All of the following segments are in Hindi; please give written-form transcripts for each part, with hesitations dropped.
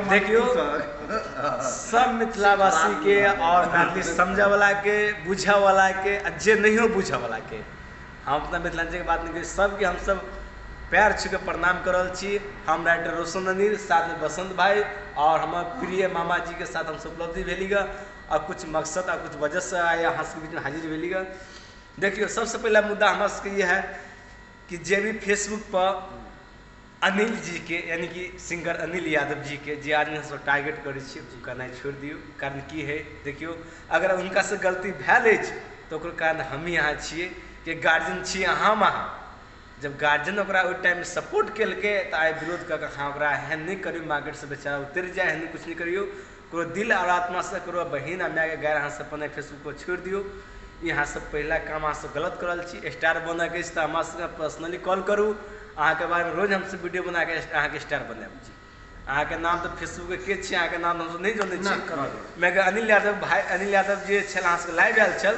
देखियो सब मिथिलावासी के और मैथिली समझे वाला के बुझे वाला के जे नहीं बुझे वाला के हम अपना मिथिलांचल के बात नहीं करी सबके हम सब पैर छू के प्रणाम कर रहा छी। हम राइटर रोशन अनिल साथ में बसंत भाई और हमारे प्रिय मामा जी के साथ हम सब उपलब्धि भेलीगा और कुछ मकसद और कुछ वजह से आया यहाँ के बीच में हाजिर भेलीगा। देखियो सबसे पहला मुद्दा हमारे ये है कि जे भी फेसबुक पर अनिल जी के यानी कि सिंगर अनिल यादव जी के जे आदमी हम टारगेट करे कहना छोड़ दियो। कारण की है देखियो अगर उनका से गलती भैल तो कारण हम यहाँ छे कि गार्जियन छे हम अहाँ जब गार्जियन ओकरा ओहि टाइम में सपोर्ट केलकै तो आइ विरोध कऽ के हाँ ओकरा एहन नहीं करियो मार्केट से बेचारा उतर जाए एहन कुछ नहीं करियो। करो दिल और आत्मा से करो बहन आ माय के गायर अहाँ सब अपन फेसबुक पर छोड़ दियो। यहाँ सब पहला काम अहाँ सब गलत करल छी। स्टार बने के तो हमरा से पर्सनली कॉल करूँ अहाँ के बारे में रोज हमसे वीडियो बना के अहाँ के स्टार बनाब छी। अहाँ के नाम तो फेसबुक के छी अहाँ के नाम हम नहीं जाने छी। मैं अनिल यादव भाई अनिल यादव जे छल अहाँ से लाइव आयल छल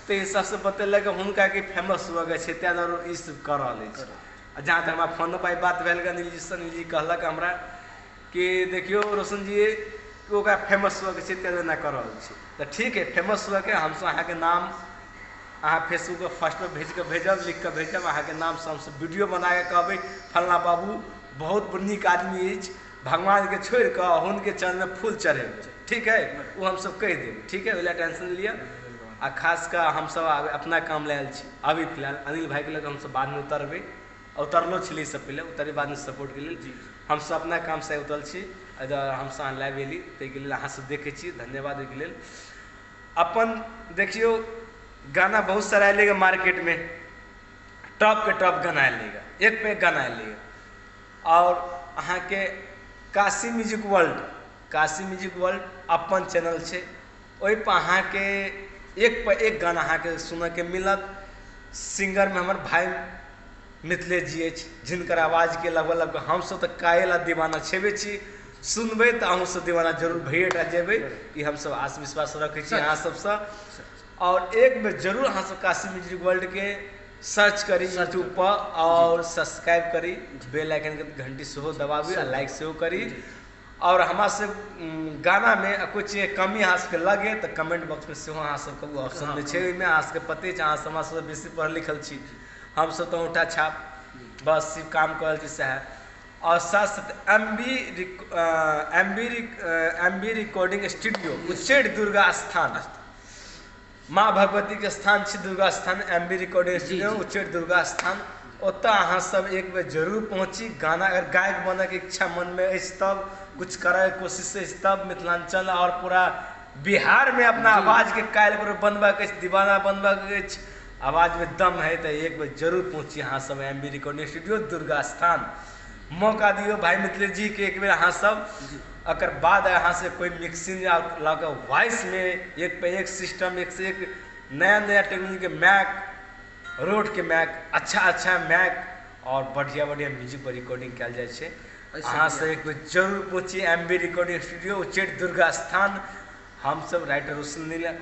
तो ये सबसे बतेलक हुनका के फेमस हुआ गए छै ताहि दुआरे ई सब कर रहा है। जहाँ तक हमारा फोन पर बात भेल अनिल जी कहलक हमरा कि देखियो रोशन जी ओकरा फेमस हुआ के छै ताहि दुआरे कर रहा है। तो ठीक है फेमस हुआ के हमसे अहाँ के नाम अहाँ फेसबुक पर फर्स्ट पर भेज के भेजब लिख के भेजब अहाँ के नाम से हमसे वीडियो बना के कहबै फलना बाबू बहुत नीक आदमी अछि भगवान के छोड़ के हुनके चरण में फूल चढ़ेब ठीक है वो हम सब कह देब ठीक है ओला टेंशन लिया। आ खास कर हम सब अपना काम लायल छी अभी फिलहाल अनिल भाई के लग हम सब बाद में उतरबे उतरलो छली सब पहले उतरे बाद में सपोर्ट के लिए हम सब अपना काम से उतरल छी हम सब लाइव एली ताहि के लिए अहाँ सब देखे छी धन्यवाद के लिए। अपन देखियो गाना बहुत सारा आएगा मार्केट में टॉप के टॉप गाना आएगा एक पे एक गाना आएगा और अहाँ के काशी म्यूजिक वर्ल्ड अपन चैनल है ओहि पर अहाँ के एक पर एक गाना अहाँ के सुने के मिलत। सिंगर में हमारे भाई मिथिलेश जी जिनकर आवाज के लगभग हम सब तो कायल दीवाना छेबे छी सुनबे तो अहूँ सब दीवाना जरूर भैया जेबे ये हम सब आस विश्वास रखे छी अहाँ सबसे। और एक बेर जरूर अहाँ सब काशी म्यूजिक वर्ल्ड के सर्च करी यूट्यूब पर और सब्सक्राइब करी बेल आइकन के घंटी से दबाबी और लाइक से करी। और हमारा से गाना में कुछ कमी अहाँ सबके लगे तो कमेंट बॉक्स में सेहो अहाँ सबके ऑप्शन में छै ओहिमे अहाँ सबके पते छै अहाँ हमरा सबसे बेसी पढ़ल लिखल छी हम सब तो उठा छाप बस सिर्फ काम करल छी सएह। और साथ साथ M B recording studio Uchaith Durga Sthan माँ भगवती के स्थान छै Durga Sthan M B recording studio Uchaith Durga Sthan ओतऽ अहाँ सब एक बेर जरूर पहुँची। गाना अगर गायक बने के इच्छा मन में अछि तब कुछ करे के कोशिश अछि तब मिथिलांचल और पूरा बिहार में अपना आवाज के कायल पर बनबा के दीवाना बनबा के आवाज में दम है तो एक बार जरूर पहुँची अहाँ सब M B recording studio Durga Sthan. मौका दियो भाई मिथिलेश जी के एक बेर अहाँ सब अकर बाद अहाँ से कोई मिक्सिंग लगा वॉइस में एक पे एक सिस्टम एक से एक नया नया टेक्नोलॉजी के मैक रोड के मैक अच्छा मैक और बढ़िया म्यूजिक पर रिकॉर्डिंग कल जाए अहाँ से एक बेर जरूर पहुँची M B recording studio Uchaith Durga Sthan. हम सब राइटर रोशन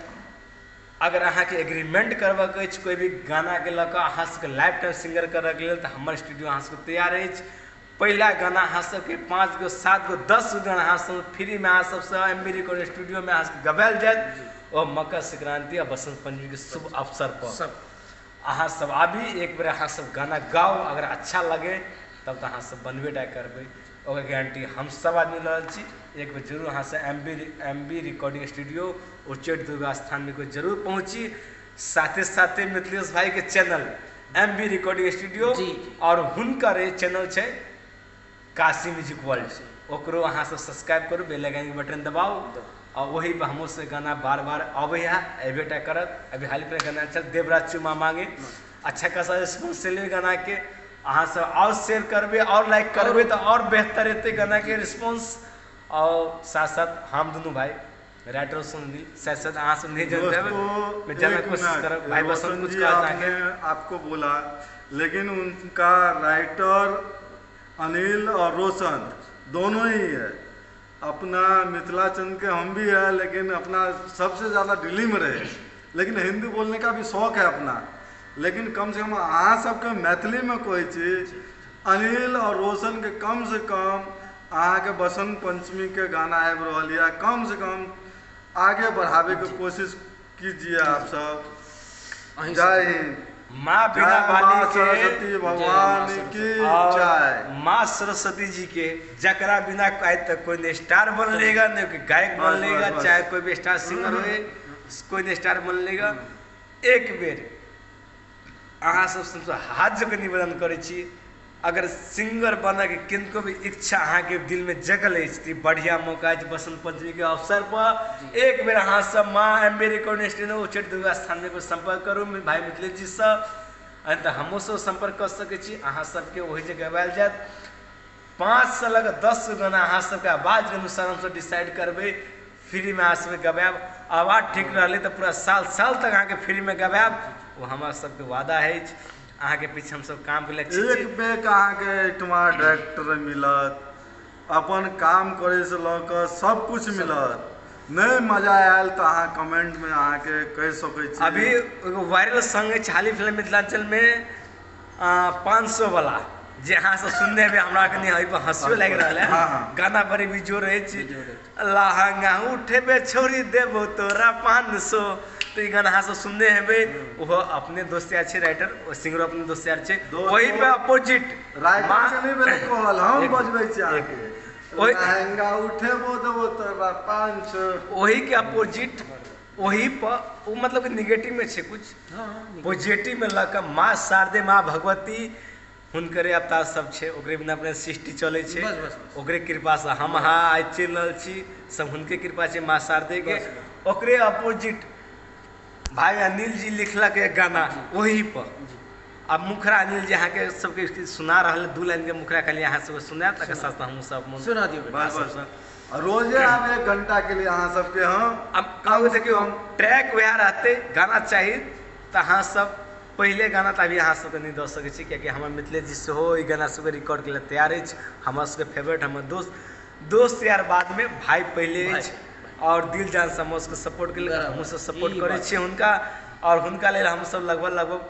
अगर अहाँ के एग्रीमेंट करबा के कोई भी गाना के लऽ कऽ अहाँ सबके लाइफ टाइम सिंगर करऽ के लेल तऽ हमर स्टूडियो अहाँ सबके तैयार अछि। पहला गाना अहाँ सबके 5 गो 7 गो 10 गो गाना अहाँ सब फ्री में अहाँ सबसे एम बी रिकॉर्डिंग स्टूडियो में अहाँ सबके गवायल जायत और मकर संक्रांति और बसंत पंचमी के शुभ अवसर पर अहाँ सब आबी एक बेर अहाँ सब गाना गाओ अगर अच्छा लगे तब तो अहाँ सब बनबे टा करबै ओकर गारंटी हम सब आदमी लऽ रहल छी। एक बेर जरूर अहाँ से M B recording studio Uchaith Durga Sthan में कोई जरूर पहुँची। साथे साथे मिथिलेश भाई के channel M B recording studio और हुनकर चैनल है काशी म्यूजिक वर्ल्ड ओकरो अहाँ सब सब्सक्राइब करू बेल आइकन के बटन दबाओ और वही पर हमो से गाना बार बार अबे अबेटा करत। अभी हाल पर गाना चल देवराज चुमा मांगे अच्छा खासा रिस्पॉन्स चले गाना के अहाँ सब और शेयर करबे और लाइक करबे तो और बेहतर हेतै गाना के रिस्पॉन्स। और साथ साथ हम दोनों भाई राइटर सुनी साथ अहाँ सब नहीं जानते मैं जानने की कोशिश कर भाई बसंत कुछ आपने आपको बोला लेकिन उनका राइटर अनिल और रोशन दोनों ही है। अपना मिथिलाचंद के हम भी है लेकिन अपना सबसे ज़्यादा दिल्ली में रहे लेकिन हिंदी बोलने का भी शौक है अपना। लेकिन कम से कम अहाँ सबके मैथिली में कोई चीज अनिल और रोशन के कम से कम अहाँ के बसंत पंचमी के गाना आबि रहल यऽ, कम से कम आगे बढ़ावे के कोशिश कीजिए आप सब। जय हिंद। माँ बिना बाली के सरस्वती भगवान की जय। माँ सरस्वती जी के जकरा बिना आज तक कोई ने स्टार बन लेगा, न कोई गायक बन लेगा, चाहे कोई भी स्टार सिंगर हो, कोई ने स्टार बन लेगा। एक बेर अहाँ सब सबसे हाथ जोड़ के निवेदन करै छी, अगर सिंगर बनने के किनको भी इच्छा अहाँ के दिल में जगल है, बढ़िया मौका है बसंत पंचमी के अवसर पर एक बेर अहाँ सब माँ M B recording studio Uchaith Durga Sthan में संपर्क करू भाई मिथिलेश जी से, तो हमो सब संपर्क कर सकै छी। अहाँ सबके वही जगह गवायल जायत 5 से लग 10 गाना अहाँ सबके आवाज के अनुसार हम सब डिसाइड करबै, फ्री में अहाँ सब गवायब। आवाज ठीक रही तो पूरा साल तक अहाँ के फ्री में गवायब, वो हमारा सबके वादा है। अहाँ के पीछे हम सब काम के लिए एक बेर अहाँ के एठमा डायरेक्टर मिलत, अपन काम करे से लऽ कऽ सब कुछ मिलत। नहीं मजा आयल तो अहाँ कमेंट में अहाँ के कह सकै छी। अभी एगो वायरल सॉन्ग है हाल फिल्म मिथिलांचल में 500 वाला, जे अहाँ सब सुनने में हमरा कनी हंसियो लागि रहल है। गाना बड़ी भी जोर है, लहंगा उठेबे छोड़ी देबो तोरा 500, तो ये गाना अहाँ सब सुनने हेबे। वो अपने दोस्त यार छे राइटर, सिंगर अपने दोस्त यार छे, वही पे अपोजिट राइटर के नहीं भेल कहल हम बजबै छी अहाँ के लहंगा उठेबो देबो तोरा 500, वही के अपोजिट वही पर वो मतलब निगेटिव में छे कुछ, पॉजिटिव में लगा माँ शारदे माँ भगवती हुनकरे अवतार सब छे, ओकरे बिना अपने सृष्टि चले छे, ओकरे कृपा से हम आज चल रहल छी, सब हुनके कृपा छे माँ शारदे के। ओकरे अपोजिट भाई अनिल जी लिखलक एक गाना वही पर, अब मुखरा अनिल जी अहाँ के सबके सुना रहल 2 लाइन के मुखरा खाली अहाँ सब सुना तक साथ हम सब सुना दियो बस रोजे आब 1 घंटा के लिए अहाँ सबके हम अब कहू देखियो हम ट्रैक वह रहते गाना चाहिए तो अहाँ सब पहले गाना तो अभी अहाँ सबके नहीं दे सकै छी, कियाकि हमर मिथिलेश जी से हो ई गाना सब रिकॉर्ड के लिए तैयार है। हमर सबके फेवरेट हमर दोस्त यार बाद में भाई पहले और दिल जान से हम उसको सपोर्ट के लिए हम सब सपोर्ट करे छी हुनका, और हुनका लेल हम सब लगभग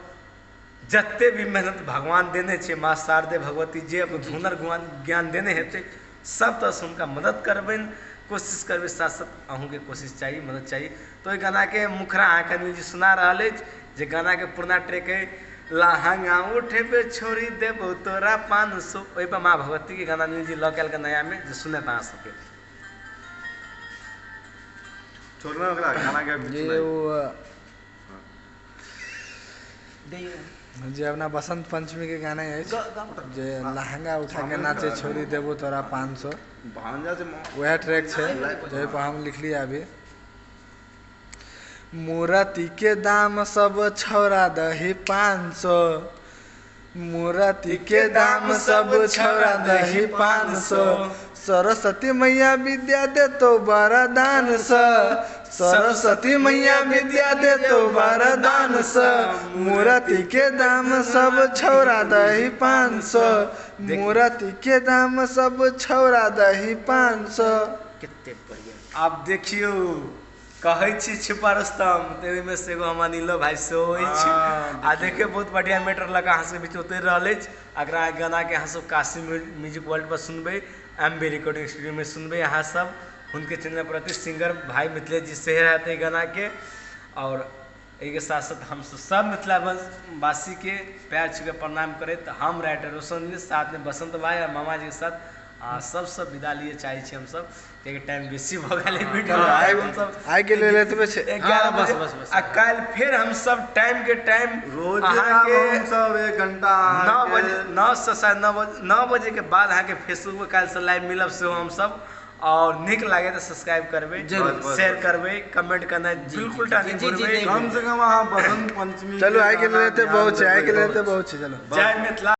जत्ते भी मेहनत भगवान देने छे माँ शारदे भगवती जे हुनर ज्ञान देने हेते सब तरह से उनका मदद करबेन, कोशिश करबे, साथ साथ अहूँ के कोशिश चाहिए, मदद चाहिए। तो ये गाना के मुखरा अहाँ के अनिल जी सुना रहा है, जे गाना के पुराना ट्रैक है लहंगा उठेबे छोड़ी देबो तोरा 500, वही पर माँ भगवती के गाना अनिल जी लऽ के नया में जो सुने अहाँ सबके छोड़ना ओकरा गाना के जे अपना बसंत पंचमी के गाना है जे लहंगा उठा के नाचे छोड़ी देबो तोरा 500, वह ट्रैक छे जे पर हम लिखली अभी। मूर्ति के दाम सब छौरा दही 500, मूर्ति के दाम सब छौरा दही 500, सरस्वती मैया विद्या दे तो वरदान स, सरस्वती मैया विद्या दे तो वरदान स, मूर्ति के दाम सब छौरा दही 500, मूर्ति के दाम सब छौरा दही 500। कितने बढ़िया। आप देखियो कहै छी छिपा रुस्तम, तो में से एगो हम अनिलो भाई से होइ छी आ देखियो बहुत बढ़िया मैटर लगा अहाँ सब बीच उतर रहल अछि। अगर गाना के अहाँ सब काशी म्यूजिक वर्ल्ड पर सुनबे, एम बी रिकॉर्डिंग स्टूडियो में सुनबे अहाँ सब, उनके चैनल प्रति सिंगर भाई मिथिलेश जी से रहते गाना के। और एक साथ साथ हम सब मिथिला वासी के पैर छू के प्रणाम करे, तो हम राइटर रोशन जी साथ में बसंत भाई और मामा जी के साथ सब विदा लिए चाहे छी हम सब, क्योंकि टाइम बेसी भ गेलै वीडियो हम सब आइ के ले लेते 11 बजे आ काल फिर हम सब टाइम के टाइम रोज हम सब 1 घंटा 9 बजे 9 से 9 बजे के बाद अहाँ के फेसबुक पे काल से लाइव मिलब से हम सब, और निक लागे तो सब्सक्राइब करबे, शेयर करबे, कमेंट करना बिल्कुल टाइम कम से कम अहाँ बसंत पंचमी चलो आइ के लेते बहुत छे, आइ के लेते बहुत छे। चलो जय मिथिला।